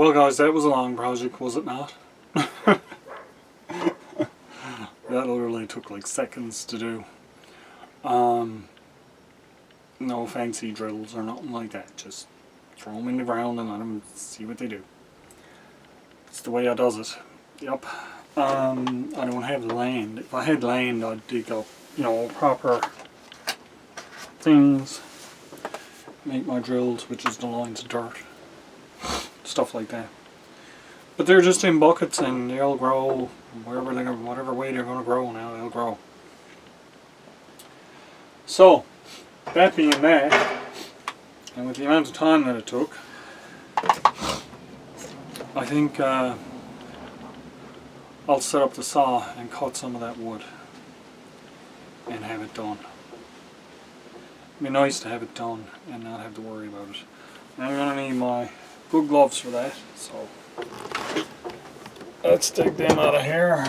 Well guys, that was a long project, was it not? That literally took like seconds to do. No fancy drills or nothing like that, just throw them in the ground and let them see what they do. It's the way I does it. Yep. I don't have land. If I had land, I'd dig up, you know, proper things, make my drills, which is the lines of dirt, stuff like that. But they're just in buckets and they'll grow wherever they're, whatever way they're going to grow now, they'll grow. So, that being that, and with the amount of time that it took, I think I'll set up the saw and cut some of that wood and have it done. It'd be nice to have it done and not have to worry about it. And I'm going to need my good gloves for that, so let's take them out of here.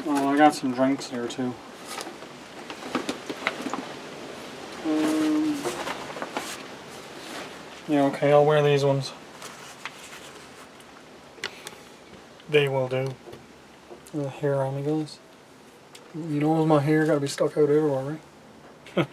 Oh, I got some drinks here too. Yeah, okay, I'll wear these ones. They will do. The hair on me, guys. You know, my hair gotta be stuck out everywhere, right?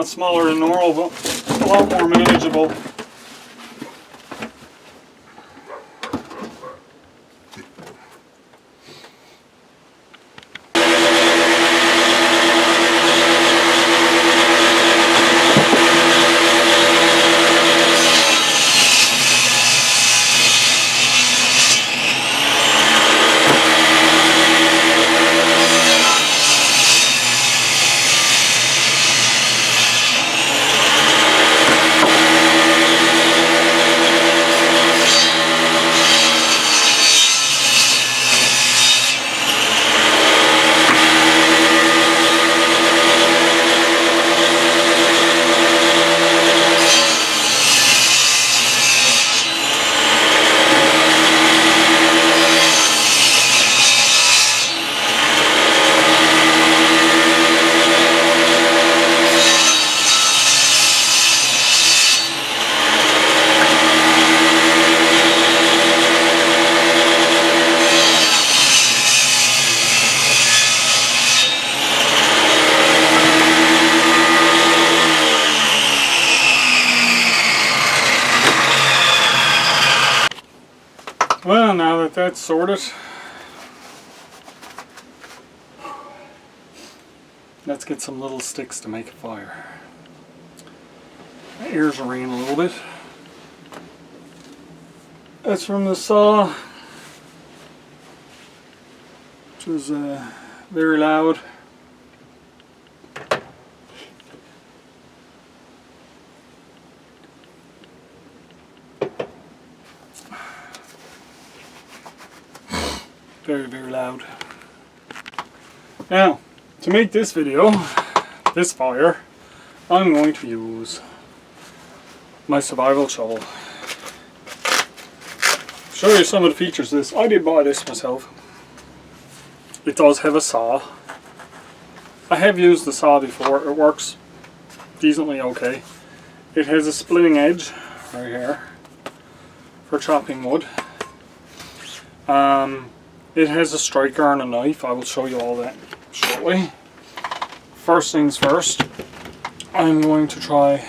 smaller than normal, but a lot more manageable. Well, now that that's sorted, let's get some little sticks to make a fire. My ears are ringing a little bit. That's from the saw, which was very loud. Very, very loud. Now, to make this video, this fire, I'm going to use my survival shovel. Show you some of the features of this. I did buy this myself. It does have a saw. I have used the saw before. It works decently okay. It has a splitting edge right here for chopping wood. It has a striker and a knife. I will show you all that shortly. First things first, I'm going to try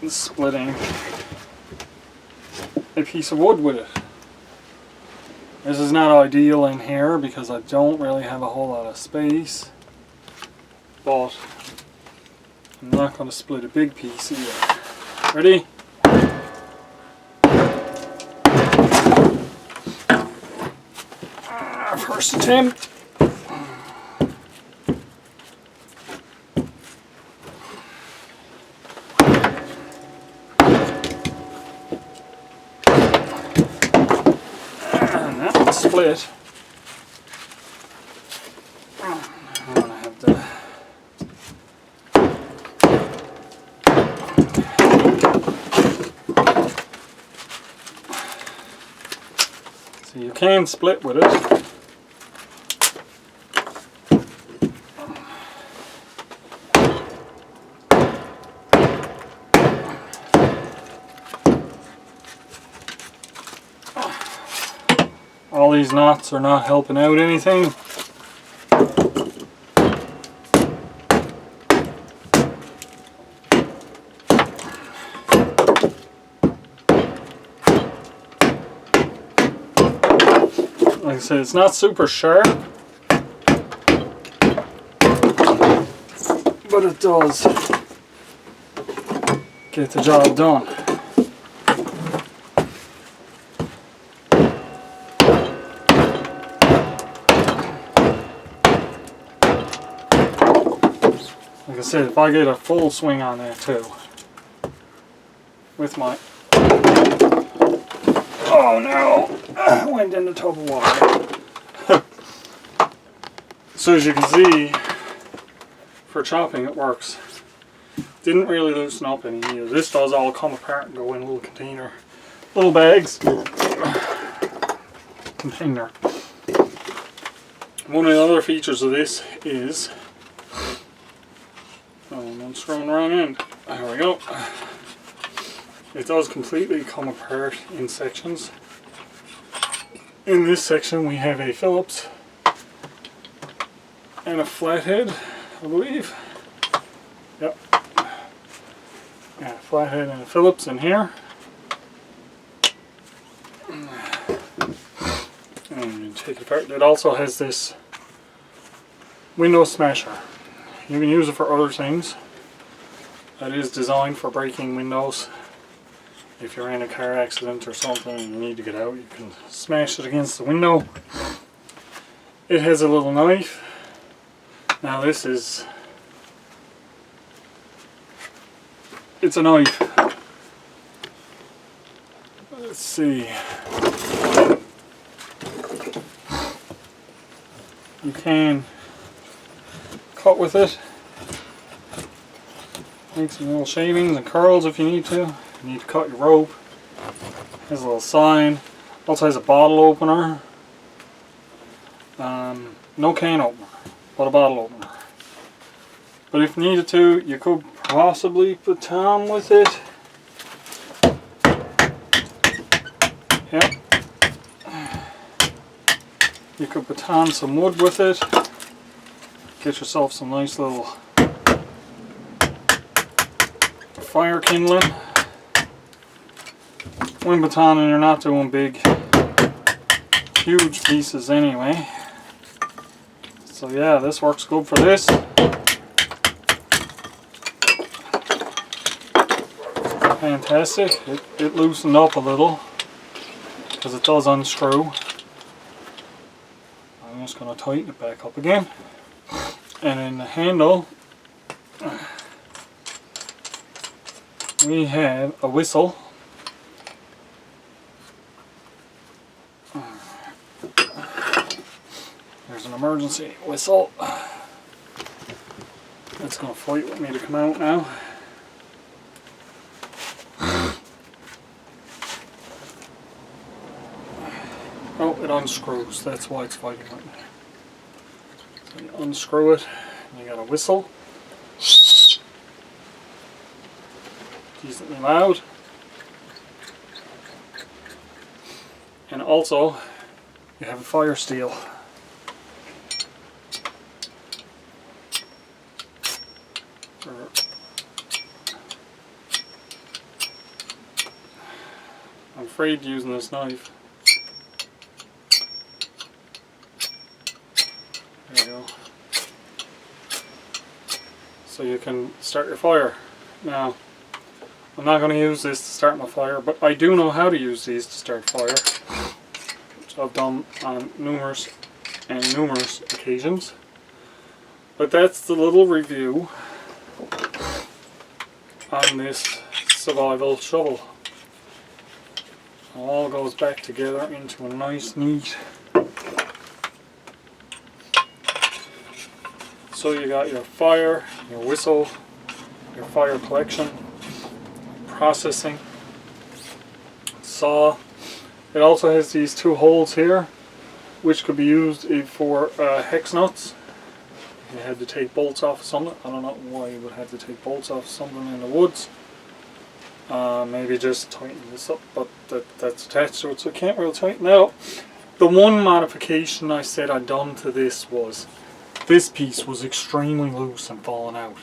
splitting a piece of wood with it. This is not ideal in here because I don't really have a whole lot of space, but I'm not going to split a big piece either. Ready? First attempt. And that one's split. I'm gonna have to so you can split with it. All these knots are not helping out anything. Like I said, it's not super sharp, but it does get the job done. Like I said, if I get a full swing on there too, with my, oh no, I went in the tub of water. So as you can see, for chopping it works. Didn't really loosen up any either. This does all come apart and go in a little container, little bags, container. One of the other features of this is, I'm screwing the wrong end. There we go. It does completely come apart in sections. In this section we have a Phillips and a flathead, I believe. Yep. Yeah, flathead and a Phillips in here. And take it apart. It also has this window smasher. You can use it for other things. It is designed for breaking windows. If you're in a car accident or something and you need to get out, you can smash it against the window. It has a little knife. Now this is... it's a knife. Let's see. You can cut with it. Make some little shavings and curls if you need to. You need to cut your rope. Has a little sign. Also has a bottle opener. No can opener, but a bottle opener. But if you needed to, you could possibly baton with it. Yep. You could baton some wood with it. Get yourself some nice little fire kindling. When batoning, you're not doing big, huge pieces anyway. So yeah, this works good for this. Fantastic. It loosened up a little because it does unscrew. I'm just going to tighten it back up again. And in the handle, we have a whistle. There's an emergency whistle. It's going to fight with me to come out now. Oh, it unscrews. That's why it's fighting with me. So you unscrew it, and you got a whistle. Decently loud. And also, you have a fire steel. I'm afraid using this knife. There you go. So you can start your fire. Now, I'm not going to use this to start my fire, but I do know how to use these to start fire, which I've done on numerous occasions. But that's the little review on this survival shovel. It all goes back together into a nice, neat. So you got your fire, your whistle, your fire collection, processing, saw. It also has these two holes here, which could be used for hex nuts. You had to take bolts off of something. I don't know why you would have to take bolts off something in the woods. Maybe just tighten this up, but that's attached to it, so I can't really tighten that up. The one modification I said I'd done to this was this piece was extremely loose and falling out.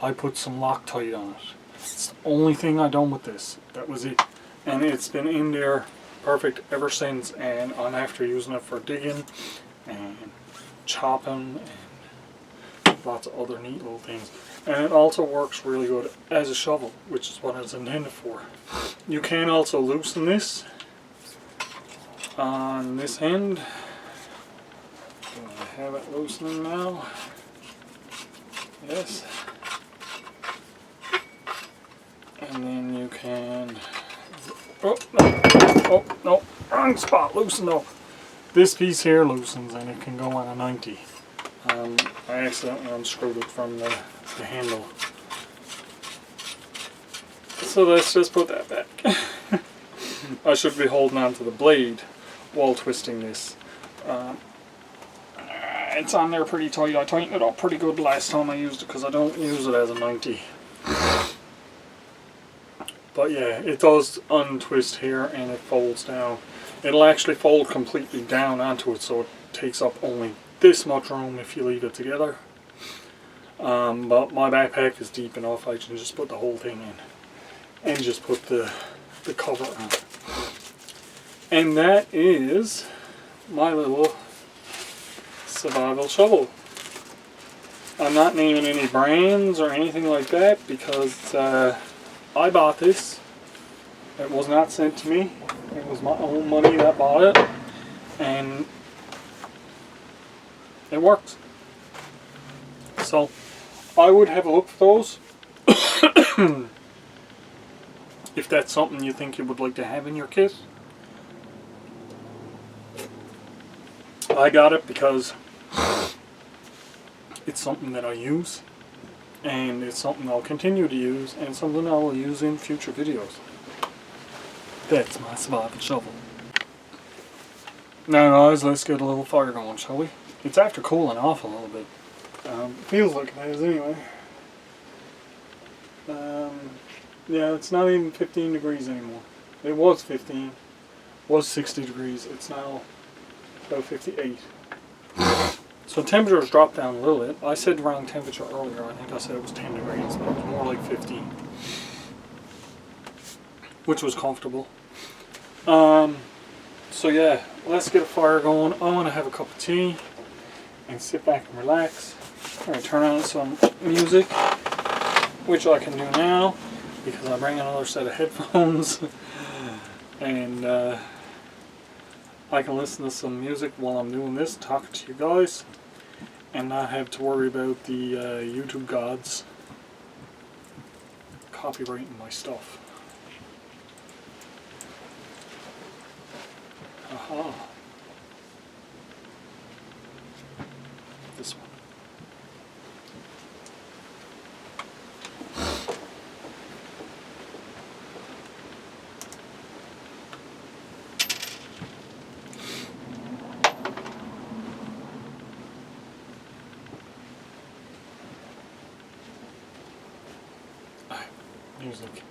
I put some Loctite on it. It's the only thing I done with this. That was it. And it's been in there perfect ever since, and I'm after using it for digging and chopping and lots of other neat little things. And it also works really good as a shovel, which is what it's intended for. You can also loosen this on this end. I have it loosening now. Yes. And then you can... oh, no. Oh, no. Wrong spot. Loosen up. This piece here loosens and it can go on a 90. I accidentally unscrewed it from the handle. So let's just put that back. I should be holding on to the blade while twisting this. It's on there pretty tight. I tightened it up pretty good last time I used it because I don't use it as a 90. But yeah, it does untwist here and it folds down. It'll actually fold completely down onto it, so it takes up only this much room if you leave it together. But my backpack is deep enough, I can just put the whole thing in and just put the cover on. And that is my little survival shovel. I'm not naming any brands or anything like that because I bought this. It was not sent to me. It was my own money that bought it. And it works. So I would have a look for those. If that's something you think you would like to have in your kit. I got it because it's something that I use, and it's something I'll continue to use, and something I will use in future videos. That's my survival shovel. Now guys, let's get a little fire going, shall we? It's after cooling off a little bit. Feels like it is anyway. Yeah, it's not even 15 degrees anymore. It was 15. Was 60 degrees. It's now about 58. So temperatures dropped down a little bit. I said wrong temperature earlier. I think I said it was 10 degrees, but it was more like 15. Which was comfortable. So yeah, let's get a fire going. I want to have a cup of tea and sit back and relax. I'm going to turn on some music, which I can do now because I bring another set of headphones. And I can listen to some music while I'm doing this, talking to you guys, and not have to worry about the YouTube gods copyrighting my stuff. Aha. This one. Music.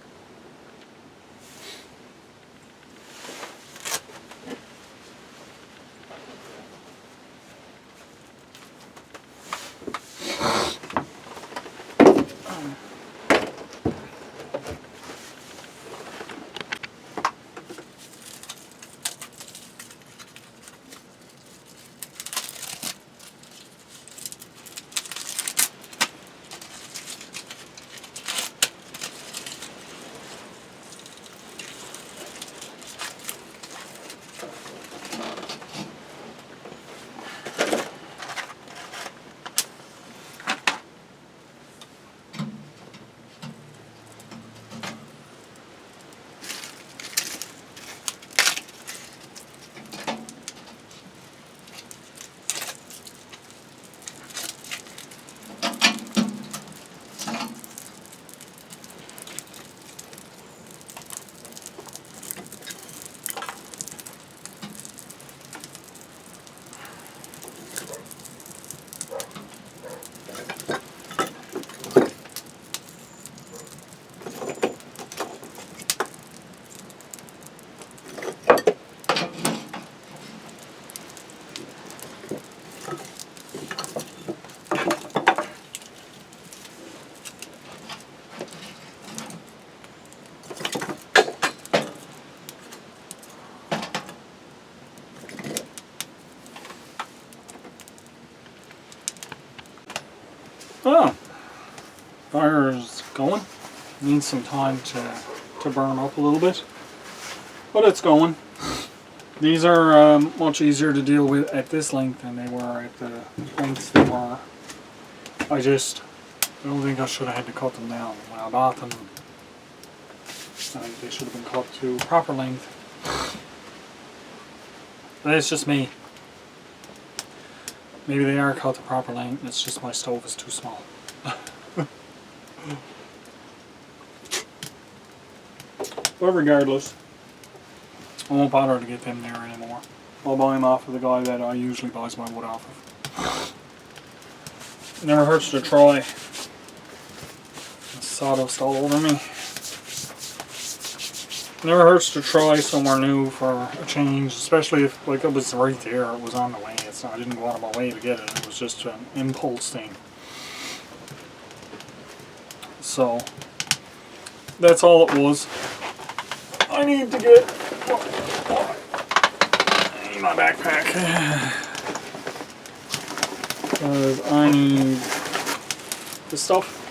Oh, fire's going. Needs some time to burn up a little bit, but it's going. These are much easier to deal with at this length than they were at the lengths they were. I don't think I should have had to cut them down when I bought them. I think they should have been cut to proper length. But it's just me. Maybe they are cut to proper length, it's just my stove is too small. But regardless, I won't bother to get them there anymore. I'll buy them off of the guy that I usually buys my wood off of. It never hurts to try. Sawdust all over me. Never hurts to try somewhere new for a change, especially if, like, it was right there, it was on the way. I didn't go out of my way to get it, it was just an impulse thing. So that's all it was. I need to get my backpack because I need the stuff.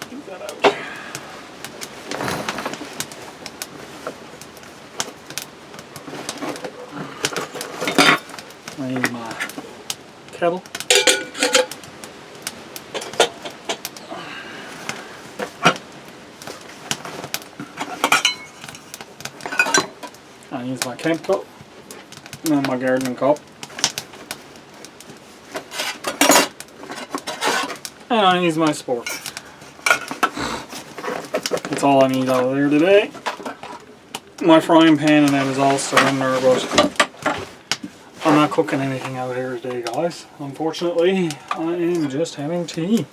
Get that out. I need my kettle. I use my camp cup and my gardening cup. And I use my spork. That's all I need out of there today. My frying pan and that is all still in there, but I'm not cooking anything out here today, guys. Unfortunately, I am just having tea.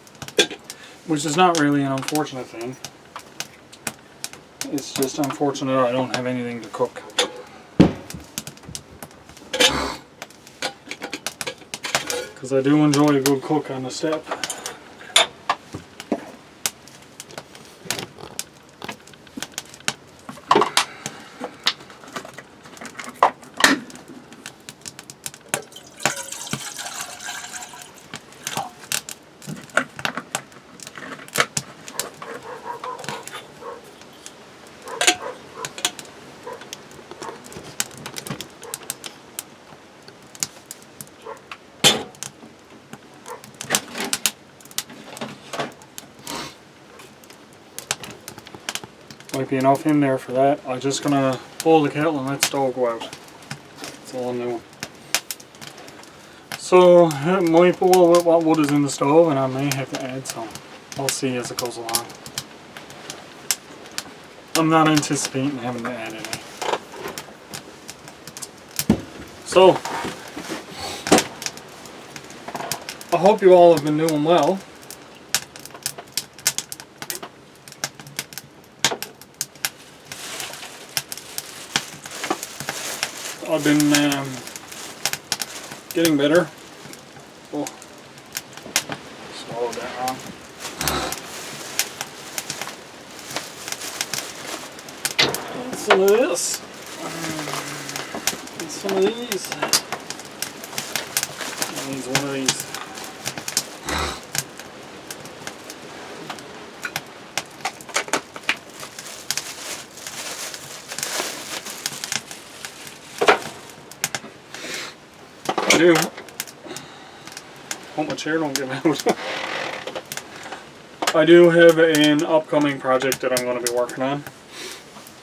Which is not really an unfortunate thing. It's just unfortunate I don't have anything to cook. Because I do enjoy a good cook on the step. Might be enough in there for that. I'm just gonna pull the kettle and let the stove go out. That's all I'm doing. So it might boil with what wood is in the stove, and I may have to add some. I'll see as it goes along. I'm not anticipating having to add any. So I hope you all have been doing well. I've been getting better. Oh, swallowed that wrong. And some of this. And some of these. That needs one of these. I do. Hope my chair don't give out. I do have an upcoming project that I'm going to be working on,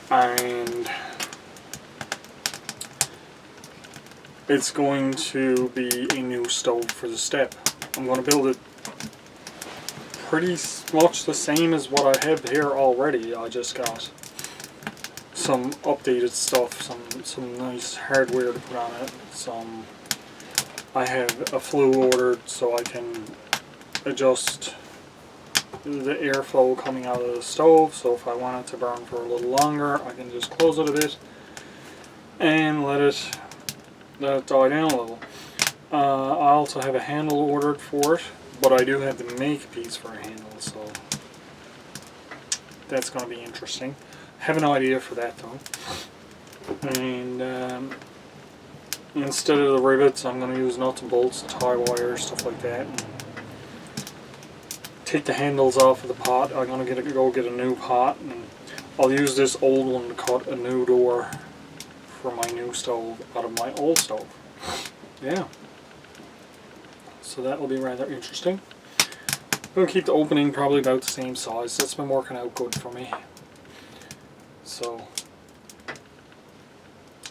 and it's going to be a new stove for the step. I'm going to build it pretty much the same as what I have here already. I just got some updated stuff, some nice hardware to put on it. I have a flue ordered so I can adjust the airflow coming out of the stove, so if I want it to burn for a little longer I can just close it a bit and let it die down a little. I also have a handle ordered for it, but I do have the make piece for a handle, so that's going to be interesting. I have an idea for that though. And instead of the rivets, I'm going to use nuts and bolts, tie wire, stuff like that. And take the handles off of the pot. I'm going to go get a new pot, and I'll use this old one to cut a new door for my new stove out of my old stove. Yeah. So that will be rather interesting. I'm going to keep the opening probably about the same size. That's been working out good for me. So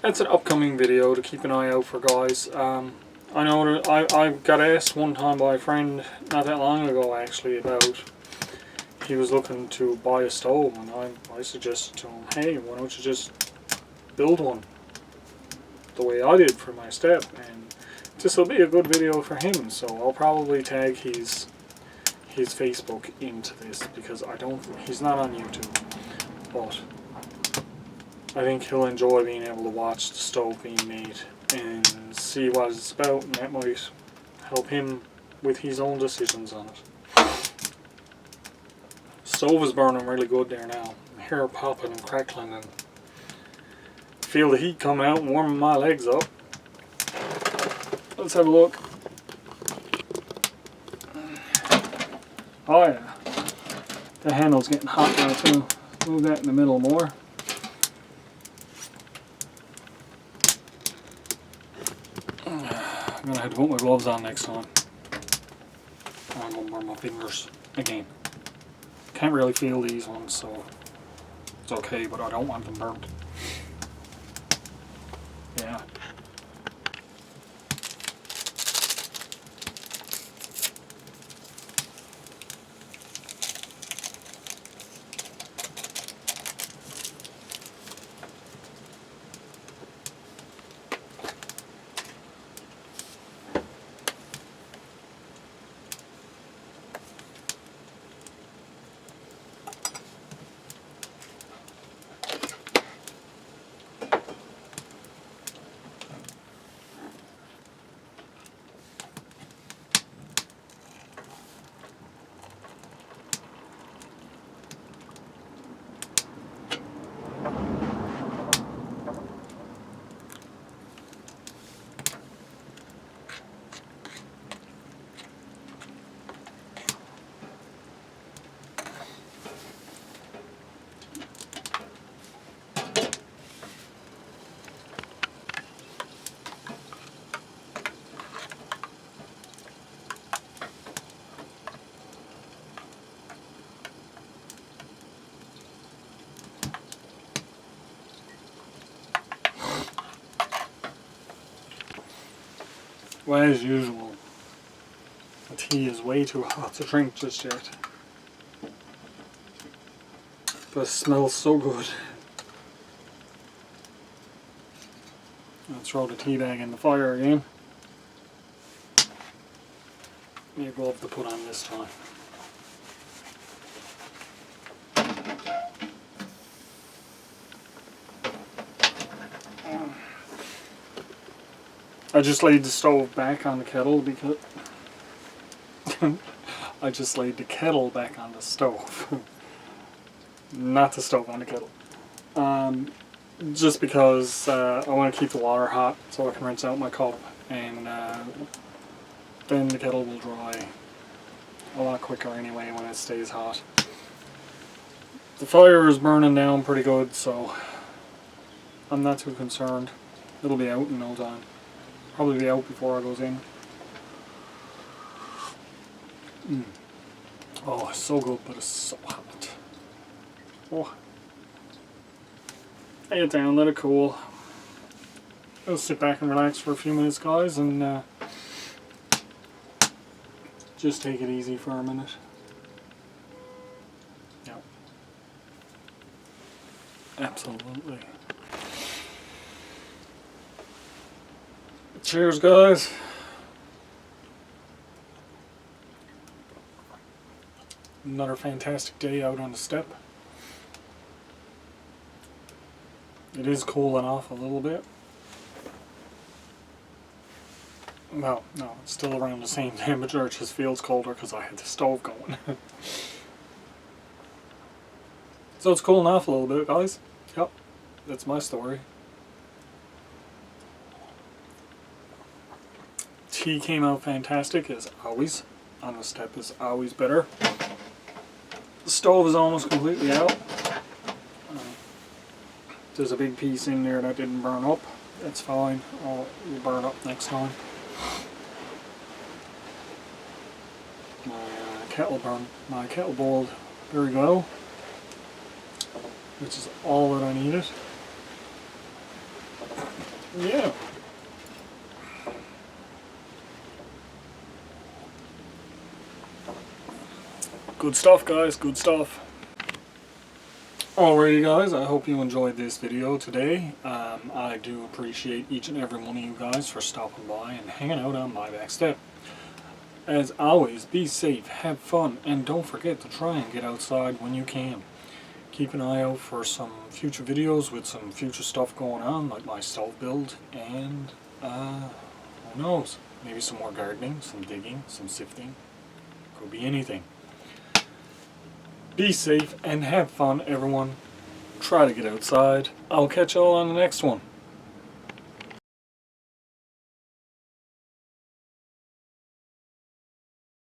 that's an upcoming video to keep an eye out for, guys. I know that I got asked one time by a friend not that long ago actually about he was looking to buy a stove, and I suggested to him, hey, why don't you just build one the way I did for my step, and this will be a good video for him. So I'll probably tag his Facebook into this, because he's not on YouTube, but I think he'll enjoy being able to watch the stove being made and see what it's about, and that might help him with his own decisions on it. Stove is burning really good there now. Hair popping and crackling, and feel the heat coming out and warming my legs up. Let's have a look. Oh yeah, the handle's getting hot now too. Move that in the middle more. I'm gonna have to put my gloves on next time. I'm gonna burn my fingers again. Can't really feel these ones, so it's okay, but I don't want them burnt. Yeah. Well, as usual, the tea is way too hot to drink just yet. But it smells so good. I'll throw the tea bag in the fire again. Need a glove to put on this time. I just laid the stove back on the kettle because I just laid the kettle back on the stove. Not the stove on the kettle. Just because I want to keep the water hot so I can rinse out my cup, and then the kettle will dry a lot quicker anyway when it stays hot. The fire is burning down pretty good, so I'm not too concerned. It'll be out in no time. Probably be out before I goes in. Oh, it's so good, but it's so hot. Oh. Lay it down, let it cool. I'll sit back and relax for a few minutes, guys, and just take it easy for a minute. Yep. Absolutely. Cheers, guys. Another fantastic day out on the step. It is cooling off a little bit. Well, no, it's still around the same temperature. It just feels colder because I had the stove going. So it's cooling off a little bit, guys. Yep, that's my story. Tea came out fantastic, as always. On the step is always better. The stove is almost completely out. There's a big piece in there that didn't burn up. That's fine. It'll burn up next time. My kettle boiled very well, which is all that I needed. Yeah. Good stuff, guys, good stuff. Alrighty, guys, I hope you enjoyed this video today. I do appreciate each and every one of you guys for stopping by and hanging out on my back step. As always, be safe, have fun, and don't forget to try and get outside when you can. Keep an eye out for some future videos with some future stuff going on, like my stove build, and Who knows? Maybe some more gardening, some digging, some sifting. Could be anything. Be safe and have fun, everyone. Try to get outside. I'll catch you all on the next one.